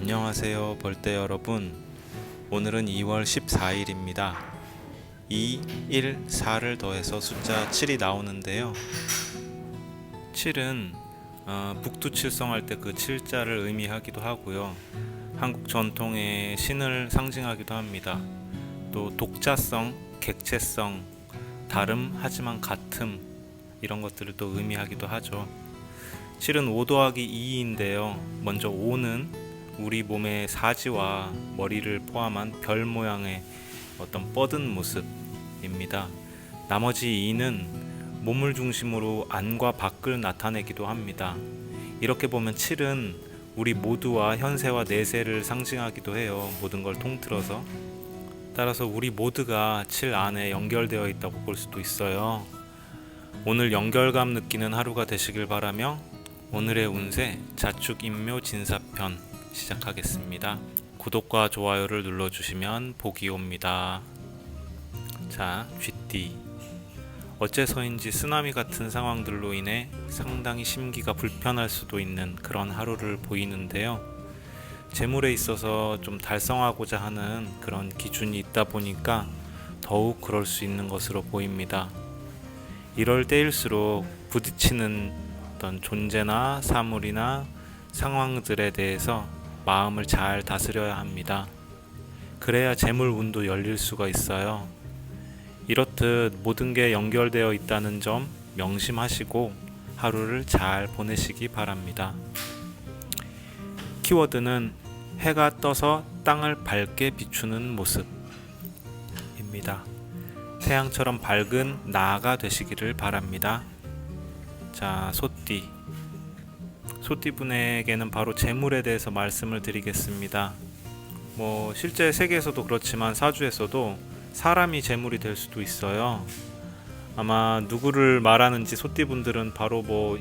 안녕하세요 벌떼 여러분. 오늘은 2월 14일입니다 2, 1, 4를 더해서 숫자 7이 나오는데요. 7은 북두칠성할 때 그 7자를 의미하기도 하고요, 한국 전통의 신을 상징하기도 합니다. 또 독자성, 객체성, 다름 하지만 같음, 이런 것들을 또 의미하기도 하죠. 7은 5 더하기 2인데요. 먼저 5는 우리 몸의 사지와 머리를 포함한 별 모양의 어떤 뻗은 모습입니다. 나머지 2는 몸을 중심으로 안과 밖을 나타내기도 합니다. 이렇게 보면 7은 우리 모두와 현세와 내세를 상징하기도 해요. 모든 걸 통틀어서. 따라서 우리 모두가 7 안에 연결되어 있다고 볼 수도 있어요. 오늘 연결감 느끼는 하루가 되시길 바라며 오늘의 운세 자축인묘 진사편 시작하겠습니다. 구독과 좋아요를 눌러주시면 복이 옵니다. 자, 쥐띠. 어째서인지 쓰나미 같은 상황들로 인해 상당히 심기가 불편할 수도 있는 그런 하루를 보이는데요. 재물에 있어서 좀 달성하고자 하는 그런 기준이 있다 보니까 더욱 그럴 수 있는 것으로 보입니다. 이럴 때일수록 부딪히는 어떤 존재나 사물이나 상황들에 대해서 마음을 잘 다스려야 합니다. 그래야 재물 운도 열릴 수가 있어요. 이렇듯 모든 게 연결되어 있다는 점 명심하시고 하루를 잘 보내시기 바랍니다. 키워드는 해가 떠서 땅을 밝게 비추는 모습입니다. 태양처럼 밝은 나가 되시기를 바랍니다. 자, 소띠. 소띠분에게는 바로 재물에 대해서 말씀을 드리겠습니다. 실제 세계에서도 그렇지만 사주에서도 사람이 재물이 될 수도 있어요. 아마 누구를 말하는지 소띠분들은 바로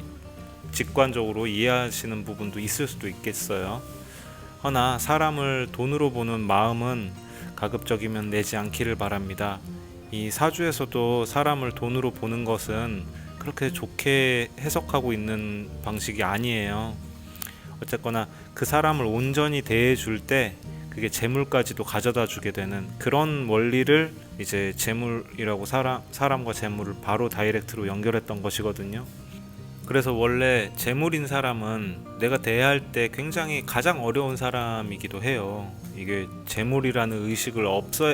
직관적으로 이해하시는 부분도 있을 수도 있겠어요. 허나 사람을 돈으로 보는 마음은 가급적이면 내지 않기를 바랍니다. 이 사주에서도 사람을 돈으로 보는 것은 그렇게 좋게 해석하고 있는 방식이 아니에요. 어쨌거나 그 사람을 온전히 대해줄 때 그게 재물까지도 가져다 주게 되는 그런 원리를 이제 재물이라고 사람과 재물을 바로 다이렉트로 연결했던 것이거든요. 그래서 원래 재물인 사람은 내가 대할 때 굉장히 가장 어려운 사람이기도 해요. 이게 재물이라는 의식을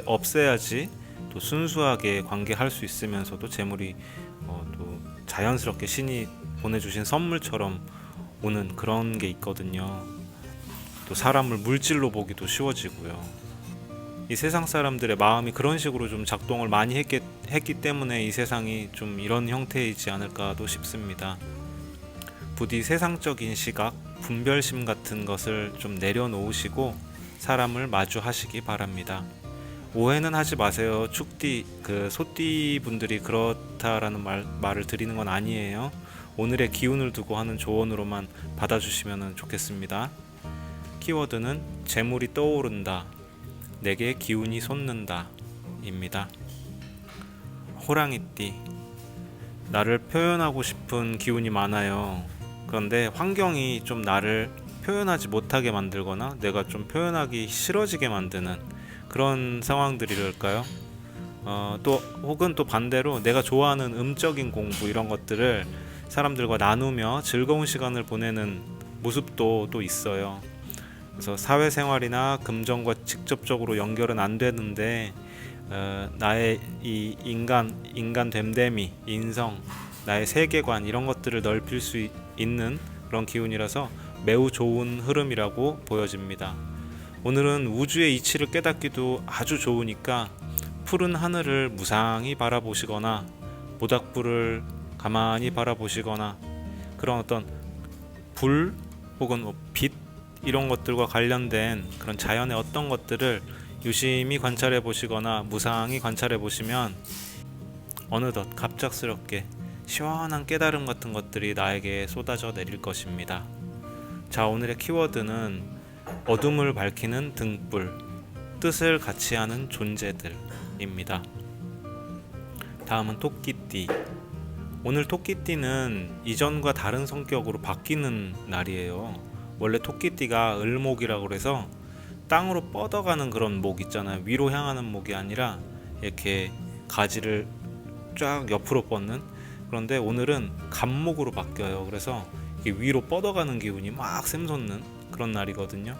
없애야지 또 순수하게 관계할 수 있으면서도 재물이 또 자연스럽게 신이 보내주신 선물처럼 오는 그런 게 있거든요. 또 사람을 물질로 보기도 쉬워지고요. 이 세상 사람들의 마음이 그런 식으로 좀 작동을 많이 했기 때문에 이 세상이 좀 이런 형태이지 않을까도 싶습니다. 부디 세상적인 시각, 분별심 같은 것을 좀 내려놓으시고 사람을 마주하시기 바랍니다. 오해는 하지 마세요. 소띠 분들이 그렇다라는 말을 드리는 건 아니에요. 오늘의 기운을 두고 하는 조언으로만 받아주시면 좋겠습니다. 키워드는 재물이 떠오른다, 내게 기운이 솟는다 입니다. 호랑이띠. 나를 표현하고 싶은 기운이 많아요. 그런데 환경이 좀 나를 표현하지 못하게 만들거나 내가 좀 표현하기 싫어지게 만드는 그런 상황들이랄까요? 혹은 또 반대로 내가 좋아하는 음적인 공부 이런 것들을 사람들과 나누며 즐거운 시간을 보내는 모습도 또 있어요. 그래서 사회생활이나 금전과 직접적으로 연결은 안 되는데 나의 이 인간 됨됨이, 인성, 나의 세계관 이런 것들을 넓힐 수 있는 그런 기운이라서 매우 좋은 흐름이라고 보여집니다. 오늘은 우주의 이치를 깨닫기도 아주 좋으니까 푸른 하늘을 무상히 바라보시거나 모닥불을 가만히 바라보시거나 그런 어떤 불 혹은 빛 이런 것들과 관련된 그런 자연의 어떤 것들을 유심히 관찰해 보시거나 무상히 관찰해 보시면 어느덧 갑작스럽게 시원한 깨달음 같은 것들이 나에게 쏟아져 내릴 것입니다. 자, 오늘의 키워드는 어둠을 밝히는 등불, 뜻을 같이 하는 존재들입니다. 다음은 토끼띠. 오늘 토끼띠는 이전과 다른 성격으로 바뀌는 날이에요. 원래 토끼띠가 을목이라고 그래서 땅으로 뻗어가는 그런 목 있잖아요. 위로 향하는 목이 아니라 이렇게 가지를 쫙 옆으로 뻗는. 그런데 오늘은 갑목으로 바뀌어요. 그래서 이게 위로 뻗어가는 기운이 막 샘솟는 그런 날이거든요.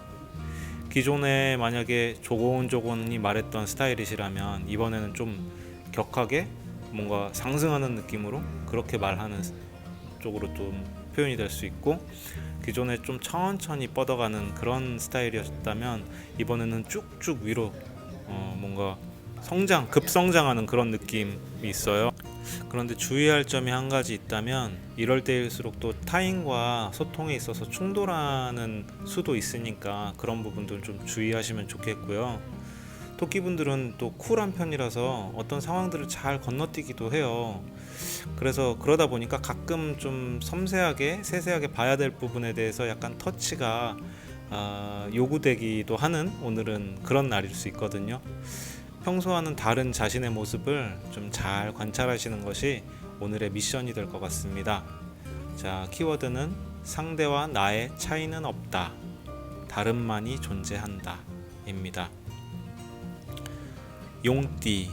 기존에 만약에 조곤조곤히 말했던 스타일이시라면 이번에는 좀 격하게 뭔가 상승하는 느낌으로 그렇게 말하는 쪽으로 좀 표현이 될 수 있고, 기존에 좀 천천히 뻗어가는 그런 스타일이었다면 이번에는 쭉쭉 위로 뭔가 급성장하는 그런 느낌이 있어요. 그런데 주의할 점이 한 가지 있다면, 이럴 때일수록 또 타인과 소통에 있어서 충돌하는 수도 있으니까 그런 부분들 좀 주의하시면 좋겠고요. 토끼분들은 또 쿨한 편이라서 어떤 상황들을 잘 건너뛰기도 해요. 그래서 그러다 보니까 가끔 좀 섬세하게 세세하게 봐야 될 부분에 대해서 약간 터치가 요구되기도 하는 오늘은 그런 날일 수 있거든요. 평소와는 다른 자신의 모습을 좀 잘 관찰하시는 것이 오늘의 미션이 될 것 같습니다. 자, 키워드는 상대와 나의 차이는 없다, 다름만이 존재한다 입니다. 용띠,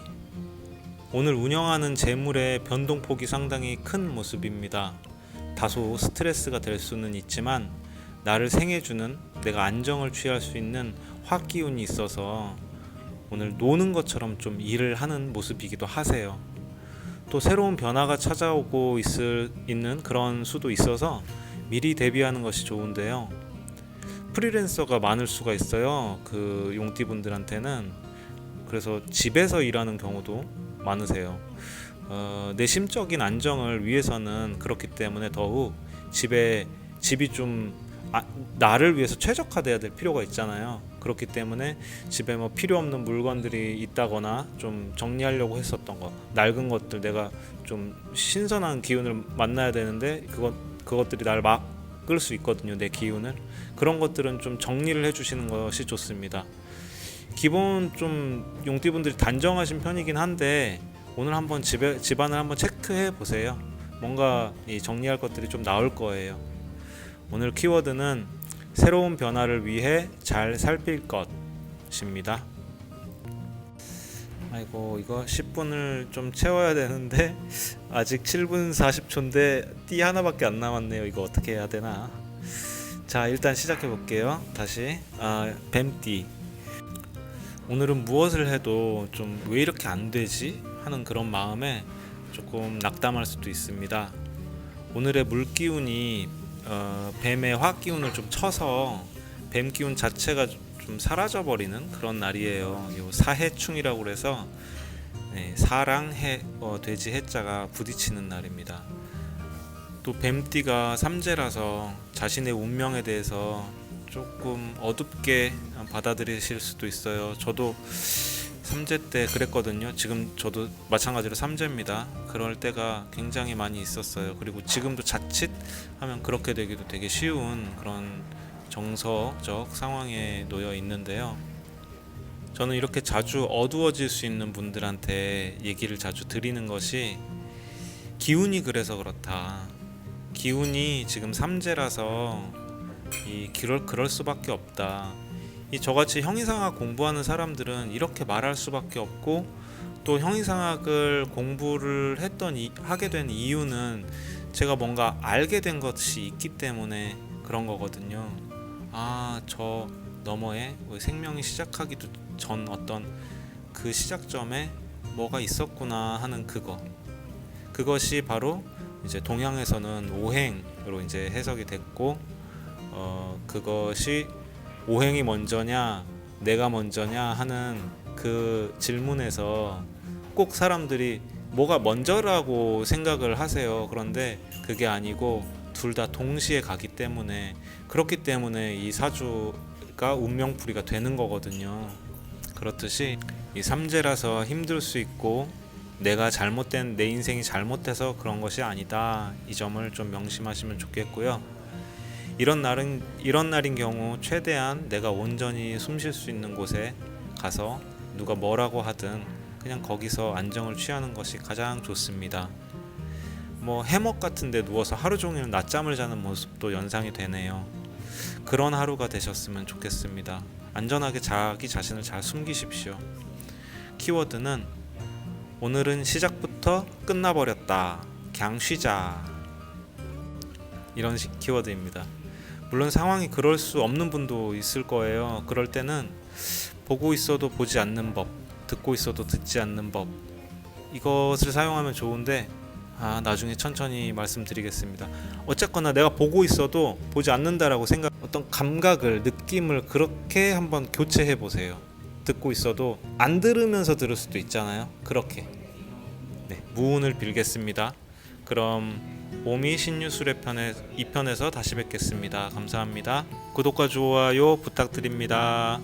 오늘 운영하는 재물의 변동폭이 상당히 큰 모습입니다. 다소 스트레스가 될 수는 있지만 나를 생해주는, 내가 안정을 취할 수 있는 화기운이 있어서 오늘 노는 것처럼 좀 일을 하는 모습이기도 하세요. 또 새로운 변화가 찾아오고 있는 그런 수도 있어서 미리 대비하는 것이 좋은데요. 프리랜서가 많을 수가 있어요. 그 용띠분들한테는. 그래서 집에서 일하는 경우도 많으세요. 내 심적인 안정을 위해서는 그렇기 때문에 더욱 집이 좀 나를 위해서 최적화돼야 될 필요가 있잖아요. 그렇기 때문에 집에 뭐 필요 없는 물건들이 있다거나 좀 정리하려고 했었던 거, 낡은 것들, 내가 좀 신선한 기운을 만나야 되는데 그것들이 날 막을 수 있거든요, 내 기운을. 그런 것들은 좀 정리를 해주시는 것이 좋습니다. 기본 좀 용띠분들이 단정하신 편이긴 한데 오늘 한번 집안을 한번 체크해 보세요. 뭔가 정리할 것들이 좀 나올 거예요. 오늘 키워드는 새로운 변화를 위해 잘 살필 것입니다. 아이고, 이거 10분을 좀 채워야 되는데 아직 7분 40초인데 띠 하나밖에 안 남았네요. 이거 어떻게 해야 되나. 자, 일단 시작해 볼게요. 다시 뱀띠, 오늘은 무엇을 해도 좀 왜 이렇게 안 되지 하는 그런 마음에 조금 낙담할 수도 있습니다. 오늘의 물기운이 뱀의 화기운을 좀 쳐서 뱀 기운 자체가 좀 사라져버리는 그런 날이에요. 요 사해충이라고 그래서 사랑 돼지 해자가 부딪히는 날입니다. 또 뱀띠가 삼재라서 자신의 운명에 대해서 조금 어둡게 받아들이실 수도 있어요. 저도 삼재 때 그랬거든요. 지금 저도 마찬가지로 삼재입니다. 그럴 때가 굉장히 많이 있었어요. 그리고 지금도 자칫 하면 그렇게 되기도 되게 쉬운 그런 정서적 상황에 놓여 있는데요. 저는 이렇게 자주 어두워질 수 있는 분들한테 얘기를 자주 드리는 것이, 기운이 그래서 그렇다. 기운이 지금 삼재라서 그럴 수밖에 없다. 저같이 형이상학 공부하는 사람들은 이렇게 말할 수밖에 없고, 또 형이상학을 공부를 하게 된 이유는 제가 뭔가 알게 된 것이 있기 때문에 그런 거거든요. 저 너머에 생명이 시작하기도 전 어떤 그 시작점에 뭐가 있었구나 하는 그것이 바로 이제 동양에서는 오행으로 이제 해석이 됐고, 그것이 오행이 먼저냐 내가 먼저냐 하는 그 질문에서 꼭 사람들이 뭐가 먼저라고 생각을 하세요. 그런데 그게 아니고 둘 다 동시에 가기 때문에, 그렇기 때문에 이 사주가 운명풀이가 되는 거거든요. 그렇듯이 이 삼재라서 힘들 수 있고 내 인생이 잘못돼서 그런 것이 아니다. 이 점을 좀 명심하시면 좋겠고요. 이런 날인 경우 최대한 내가 온전히 숨 쉴 수 있는 곳에 가서 누가 뭐라고 하든 그냥 거기서 안정을 취하는 것이 가장 좋습니다. 해먹 같은 데 누워서 하루 종일 낮잠을 자는 모습도 연상이 되네요. 그런 하루가 되셨으면 좋겠습니다. 안전하게 자기 자신을 잘 숨기십시오. 키워드는 오늘은 시작부터 끝나버렸다. 그냥 쉬자. 이런 식 키워드입니다. 물론 상황이 그럴 수 없는 분도 있을 거예요. 그럴 때는 보고 있어도 보지 않는 법, 듣고 있어도 듣지 않는 법, 이것을 사용하면 좋은데 나중에 천천히 말씀드리겠습니다. 어쨌거나 내가 보고 있어도 보지 않는다라고 어떤 감각을, 느낌을 그렇게 한번 교체해 보세요. 듣고 있어도 안 들으면서 들을 수도 있잖아요. 그렇게 무운을 빌겠습니다. 그럼 오미 신유술의 2편에서 다시 뵙겠습니다. 감사합니다. 구독과 좋아요 부탁드립니다.